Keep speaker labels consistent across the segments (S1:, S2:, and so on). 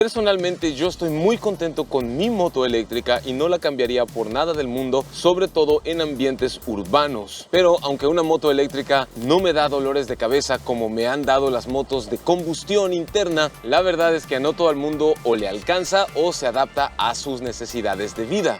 S1: Personalmente yo estoy muy contento con mi moto eléctrica y no la cambiaría por nada del mundo, sobre todo en ambientes urbanos. Pero aunque una moto eléctrica no me da dolores de cabeza como me han dado las motos de combustión interna, la verdad es que a no todo el mundo o le alcanza o se adapta a sus necesidades de vida.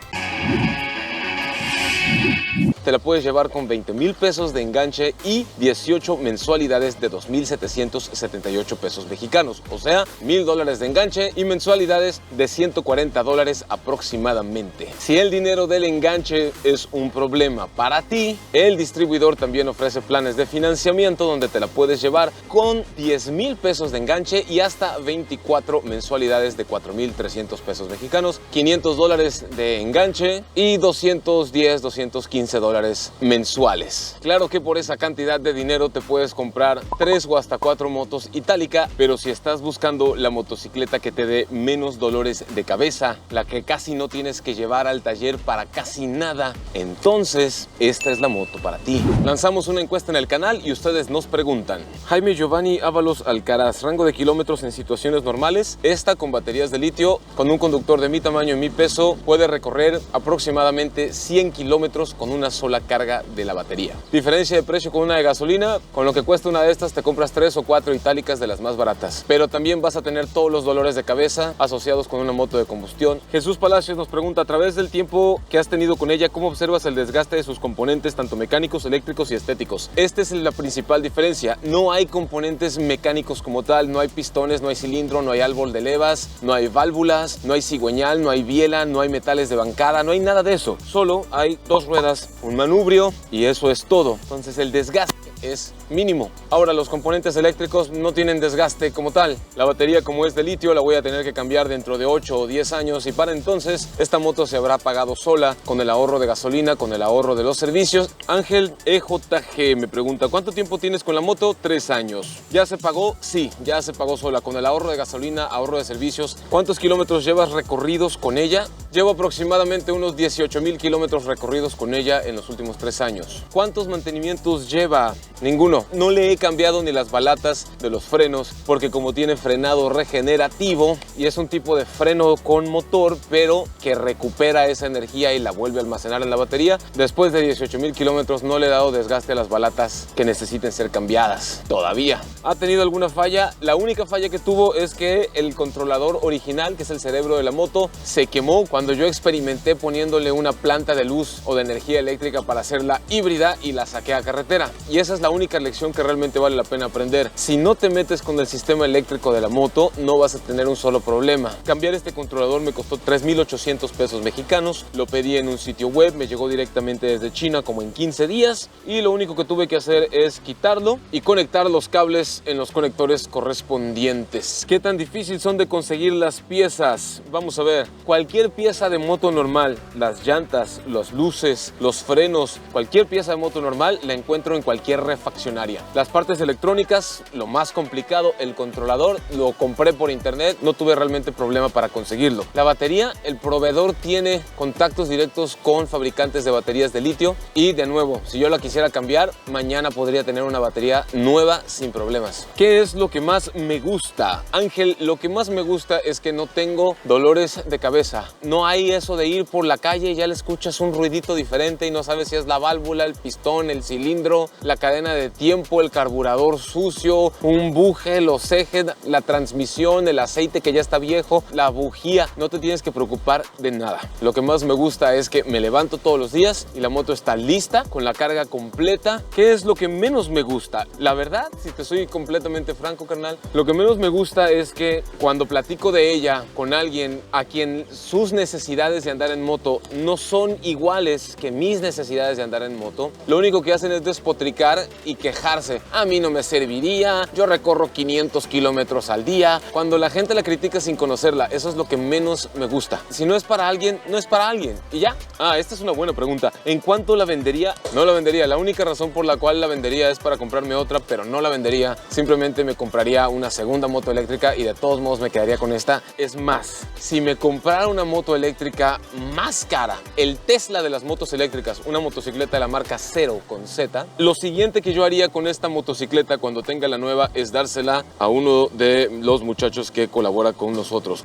S1: Te la puedes llevar con 20,000 pesos de enganche y 18 mensualidades de 2,778 pesos mexicanos. O sea, $1,000 de enganche y mensualidades de $140 aproximadamente. Si el dinero del enganche es un problema para ti, el distribuidor también ofrece planes de financiamiento donde te la puedes llevar con 10,000 pesos de enganche y hasta 24 mensualidades de 4,300 pesos mexicanos, $500 de enganche y 215 dólares mensuales. Claro que por esa cantidad de dinero te puedes comprar 3 o hasta 4 motos Itálica, pero si estás buscando la motocicleta que te dé menos dolores de cabeza, la que casi no tienes que llevar al taller para casi nada, entonces esta es la moto para ti. Lanzamos una encuesta en el canal y ustedes nos preguntan: Jaime Giovanni Ábalos Alcaraz, rango de kilómetros en situaciones normales. Esta con baterías de litio, con un conductor de mi tamaño y mi peso, puede recorrer aproximadamente 100 kilómetros con una sola carga de la batería. Diferencia de precio con una de gasolina: con lo que cuesta una de estas te compras 3 o 4 itálicas de las más baratas, pero también vas a tener todos los dolores de cabeza asociados con una moto de combustión. Jesús Palacios nos pregunta: a través del tiempo que has tenido con ella, ¿cómo observas el desgaste de sus componentes, tanto mecánicos, eléctricos y estéticos? Esta es la principal diferencia. No hay componentes mecánicos como tal, no hay pistones, no hay cilindro, no hay árbol de levas, no hay válvulas, no hay cigüeñal, no hay biela, no hay metales de bancada, no hay nada de eso. Solo hay 2 ruedas, un manubrio y eso es todo. Entonces el desgaste es mínimo. Ahora, los componentes eléctricos no tienen desgaste como tal. La batería, como es de litio, la voy a tener que cambiar dentro de 8 o 10 años y para entonces esta moto se habrá pagado sola con el ahorro de gasolina, con el ahorro de los servicios. Ángel EJG me pregunta: ¿cuánto tiempo tienes con la moto? 3 años. ¿Ya se pagó? Sí, ya se pagó sola con el ahorro de gasolina, ahorro de servicios. ¿Cuántos kilómetros llevas recorridos con ella? Llevo aproximadamente unos 18,000 kilómetros recorridos con ella en los últimos 3 años. ¿Cuántos mantenimientos lleva? Ninguno. No le he cambiado ni las balatas de los frenos porque como tiene frenado regenerativo y es un tipo de freno con motor pero que recupera esa energía y la vuelve a almacenar en la batería, después de 18,000 kilómetros no le he dado desgaste a las balatas que necesiten ser cambiadas todavía. ¿Ha tenido alguna falla? La única falla que tuvo es que el controlador original, que es el cerebro de la moto, se quemó cuando yo experimenté poniéndole una planta de luz o de energía eléctrica para hacerla híbrida y la saqué a carretera. Y esa es la única lección que realmente vale la pena aprender. Si no te metes con el sistema eléctrico de la moto, no vas a tener un solo problema. Cambiar este controlador me costó 3,800 pesos mexicanos. Lo pedí en un sitio web, me llegó directamente desde China como en 15 días y lo único que tuve que hacer es quitarlo y conectar los cables en los conectores correspondientes. ¿Qué tan difícil son de conseguir las piezas? Vamos a ver. Cualquier pieza de moto normal, las llantas, las luces, los frenos, cualquier pieza de moto normal la encuentro en cualquier refaccionaria. Las partes electrónicas, lo más complicado, el controlador, lo compré por internet, no tuve realmente problema para conseguirlo. La batería, el proveedor tiene contactos directos con fabricantes de baterías de litio y de nuevo, si yo la quisiera cambiar, mañana podría tener una batería nueva sin problemas. ¿Qué es lo que más me gusta? Ángel, lo que más me gusta es que no tengo dolores de cabeza. No hay eso de ir por la calle y ya le escuchas un ruidito diferente y no sabes si es la válvula, el pistón, el cilindro, la cadena de tiempo, el carburador sucio, un buje, los ejes, la transmisión, el aceite que ya está viejo, la bujía. No te tienes que preocupar de nada. Lo que más me gusta es que me levanto todos los días y la moto está lista con la carga completa. ¿Qué es lo que menos me gusta? La verdad, si te soy completamente franco, carnal, lo que menos me gusta es que cuando platico de ella con alguien a quien sus necesidades de andar en moto no son iguales que mis necesidades de andar en moto, lo único que hacen es despotricar y quejarse. A mí no me serviría, yo recorro 500 kilómetros al día. Cuando la gente la critica sin conocerla, eso es lo que menos me gusta. Si no es para alguien, no es para alguien. Y ya. Esta es una buena pregunta. ¿En cuánto la vendería? No la vendería. La única razón por la cual la vendería es para comprarme otra, pero no la vendería. Simplemente me compraría una segunda moto eléctrica y de todos modos me quedaría con esta. Es más, si me comprara una moto eléctrica más cara, el Tesla de las motos eléctricas, una motocicleta de la marca Zero con Z, lo siguiente que yo haría con esta motocicleta cuando tenga la nueva es dársela a uno de los muchachos que colabora con nosotros,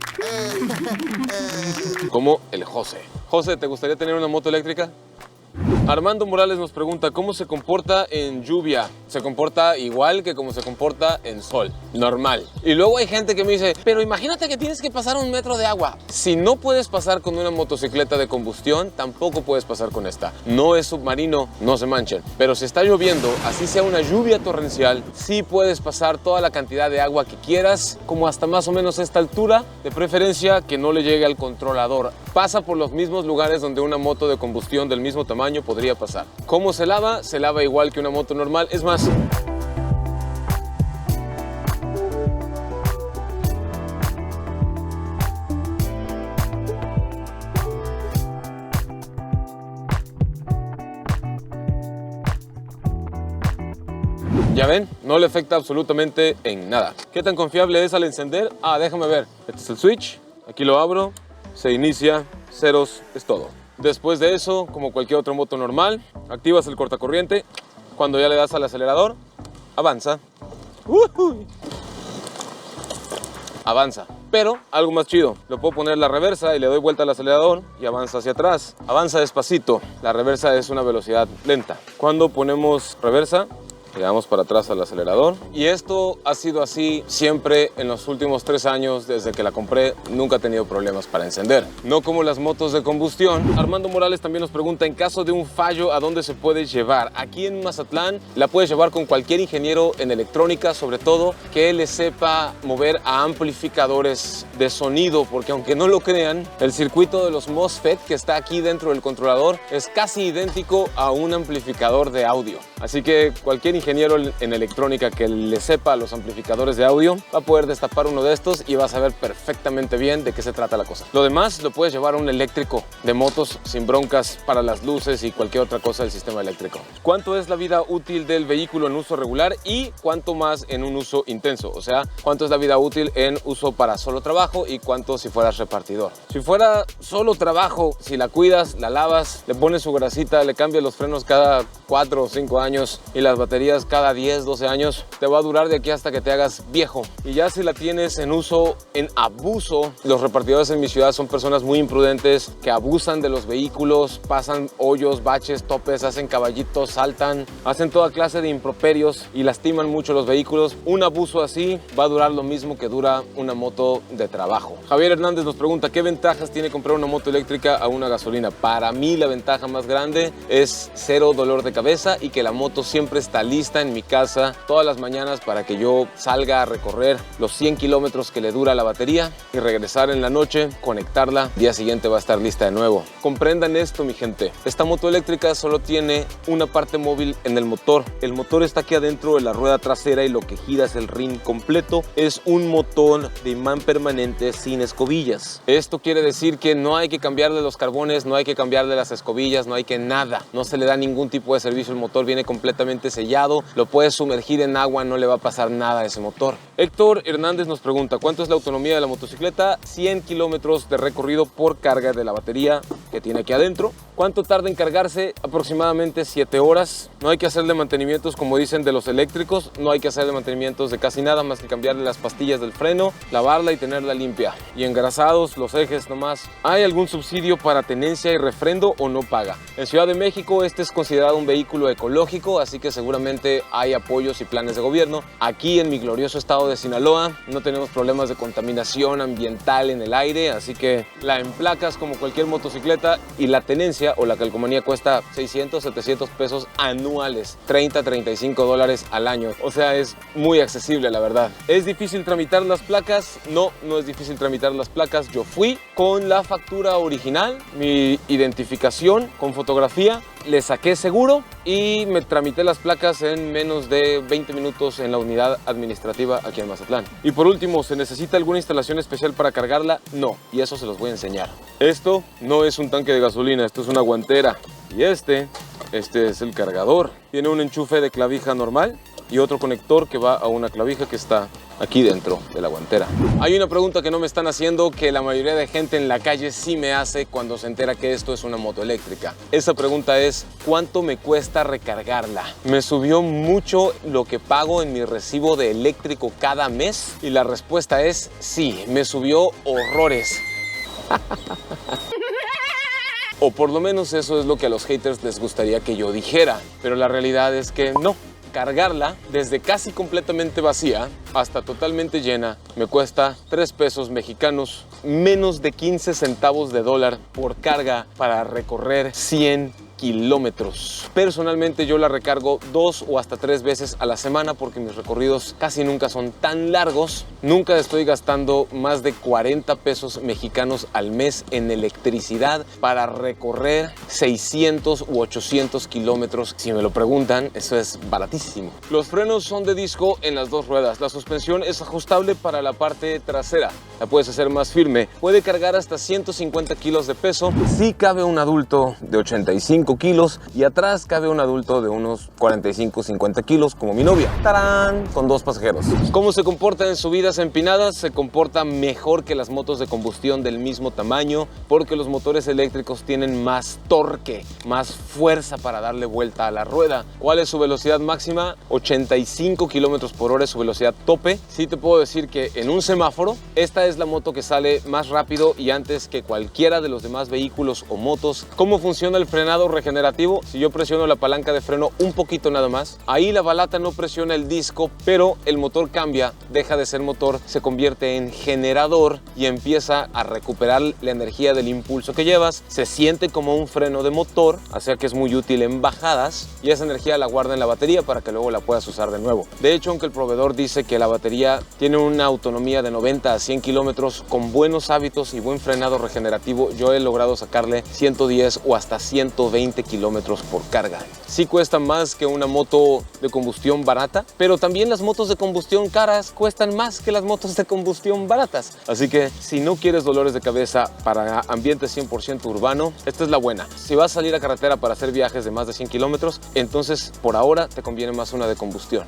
S1: como el José. José, ¿te gustaría tener una moto eléctrica? Armando Morales nos pregunta cómo se comporta en lluvia. Se comporta igual que como se comporta en sol, normal. Y luego hay gente que me dice, pero imagínate que tienes que pasar 1 metro de agua. Si no puedes pasar con una motocicleta de combustión, tampoco puedes pasar con esta. No es submarino, no se manchen. Pero si está lloviendo, así sea una lluvia torrencial, sí puedes pasar toda la cantidad de agua que quieras, como hasta más o menos esta altura, de preferencia que no le llegue al controlador. Pasa por los mismos lugares donde una moto de combustión del mismo tamaño podría pasar. ¿Cómo se lava? Se lava igual que una moto normal. Es más, ya ven, no le afecta absolutamente en nada. ¿Qué tan confiable es al encender? Déjame ver. Este es el switch. Aquí lo abro. Se inicia. Ceros es todo. Después de eso, como cualquier otra moto normal, activas el cortacorriente. Cuando ya le das al acelerador, avanza. Avanza. Pero algo más chido, le puedo poner la reversa y le doy vuelta al acelerador y avanza hacia atrás. Avanza despacito. La reversa es una velocidad lenta. Cuando ponemos reversa, le damos para atrás al acelerador. Y esto ha sido así siempre en los últimos 3 años. Desde que la compré, nunca he tenido problemas para encender. No como las motos de combustión. Armando Morales también nos pregunta, en caso de un fallo, ¿a dónde se puede llevar? Aquí en Mazatlán la puedes llevar con cualquier ingeniero en electrónica, sobre todo que le sepa mover a amplificadores de sonido, porque aunque no lo crean, el circuito de los MOSFET que está aquí dentro del controlador es casi idéntico a un amplificador de audio. Así que cualquier ingeniero en electrónica que le sepa a los amplificadores de audio va a poder destapar uno de estos y va a saber perfectamente bien de qué se trata la cosa. Lo demás lo puedes llevar a un eléctrico de motos sin broncas para las luces y cualquier otra cosa del sistema eléctrico. ¿Cuánto es la vida útil del vehículo en uso regular y cuánto más en un uso intenso? O sea, ¿cuánto es la vida útil en uso para solo trabajo y cuánto si fueras repartidor? Si fuera solo trabajo, si la cuidas, la lavas, le pones su grasita, le cambias los frenos cada 4 o 5 años y las baterías cada 10, 12 años, te va a durar de aquí hasta que te hagas viejo. Y ya si la tienes en uso, en abuso, los repartidores en mi ciudad son personas muy imprudentes que abusan de los vehículos, pasan hoyos, baches, topes, hacen caballitos, saltan, hacen toda clase de improperios y lastiman mucho los vehículos. Un abuso así va a durar lo mismo que dura una moto de trabajo. Javier Hernández nos pregunta, ¿qué ventajas tiene comprar una moto eléctrica a una gasolina? Para mí la ventaja más grande es 0 dolor de cabeza y que la moto siempre está lista en mi casa todas las mañanas para que yo salga a recorrer los 100 kilómetros que le dura la batería y regresar en la noche, conectarla, día siguiente va a estar lista de nuevo. Comprendan esto, mi gente, esta moto eléctrica solo tiene una parte móvil en el motor. El motor está aquí adentro de la rueda trasera y lo que gira es el rin completo. Es un motor de imán permanente sin escobillas. Esto quiere decir que no hay que cambiarle los carbones, no hay que cambiarle las escobillas, no hay que nada. No se le da ningún tipo de servicio, el motor viene completamente sellado, lo puedes sumergir en agua, no le va a pasar nada a ese motor. Héctor Hernández nos pregunta, ¿cuánto es la autonomía de la motocicleta? 100 kilómetros de recorrido por carga de la batería que tiene aquí adentro. ¿Cuánto tarda en cargarse? Aproximadamente 7 horas. No hay que hacerle mantenimientos como dicen de los eléctricos, no hay que hacerle mantenimientos de casi nada más que cambiarle las pastillas del freno, lavarla y tenerla limpia. Y engrasados los ejes nomás. ¿Hay algún subsidio para tenencia y refrendo o no paga? En Ciudad de México este es considerado un vehículo ecológico, así que seguramente hay apoyos y planes de gobierno. Aquí en mi glorioso estado de Sinaloa no tenemos problemas de contaminación ambiental en el aire, así que la emplacas como cualquier motocicleta y la tenencia o la calcomanía cuesta 600, 700 pesos anuales, 30, 35 dólares al año. O sea, es muy accesible, la verdad. ¿Es difícil tramitar las placas? No, no es difícil tramitar las placas. Yo fui con la factura original, mi identificación con fotografía, le saqué seguro y me tramité las placas en menos de 20 minutos en la unidad administrativa aquí en Mazatlán. Y por último, ¿se necesita alguna instalación especial para cargarla? No, y eso se los voy a enseñar. Esto no es un tanque de gasolina, esto es una guantera. Y este es el cargador. Tiene un enchufe de clavija normal y otro conector que va a una clavija que está aquí dentro de la guantera. Hay una pregunta que no me están haciendo, que la mayoría de gente en la calle sí me hace cuando se entera que esto es una moto eléctrica. Esa pregunta es, ¿cuánto me cuesta recargarla? Me subió mucho lo que pago en mi recibo de eléctrico cada mes y la respuesta es sí, me subió horrores. O por lo menos eso es lo que a los haters les gustaría que yo dijera, pero la realidad es que no. Cargarla desde casi completamente vacía hasta totalmente llena me cuesta 3 pesos mexicanos, menos de 15 centavos de dólar por carga para recorrer 100 kilómetros. Personalmente yo la recargo 2 o hasta 3 veces a la semana porque mis recorridos casi nunca son tan largos. Nunca estoy gastando más de 40 pesos mexicanos al mes en electricidad para recorrer 600 u 800 kilómetros. Si me lo preguntan, eso es baratísimo. Los frenos son de disco en las dos ruedas. La suspensión es ajustable para la parte trasera. La puedes hacer más firme. Puede cargar hasta 150 kilos de peso. Sí cabe un adulto de 85 kilos y atrás cabe un adulto de unos 45-50 kilos como mi novia. ¡Tarán! Con 2 pasajeros. ¿Cómo se comporta en subidas empinadas? Se comporta mejor que las motos de combustión del mismo tamaño porque los motores eléctricos tienen más torque, más fuerza para darle vuelta a la rueda. ¿Cuál es su velocidad máxima? 85 kilómetros por hora es su velocidad tope. Sí te puedo decir que en un semáforo esta es la moto que sale más rápido y antes que cualquiera de los demás vehículos o motos. ¿Cómo funciona el frenado regenerativo? Si yo presiono la palanca de freno un poquito nada más, ahí la balata no presiona el disco, pero el motor cambia, deja de ser motor, se convierte en generador y empieza a recuperar la energía del impulso que llevas. Se siente como un freno de motor, o sea que es muy útil en bajadas y esa energía la guarda en la batería para que luego la puedas usar de nuevo. De hecho, aunque el proveedor dice que la batería tiene una autonomía de 90 a 100 kilómetros, con buenos hábitos y buen frenado regenerativo, yo he logrado sacarle 110 o hasta 120 kilómetros por carga. Sí cuesta más que una moto de combustión barata, pero también las motos de combustión caras cuestan más que las motos de combustión baratas. Así que si no quieres dolores de cabeza para ambiente 100% urbano, esta es la buena. Si vas a salir a carretera para hacer viajes de más de 100 kilómetros, entonces por ahora te conviene más una de combustión.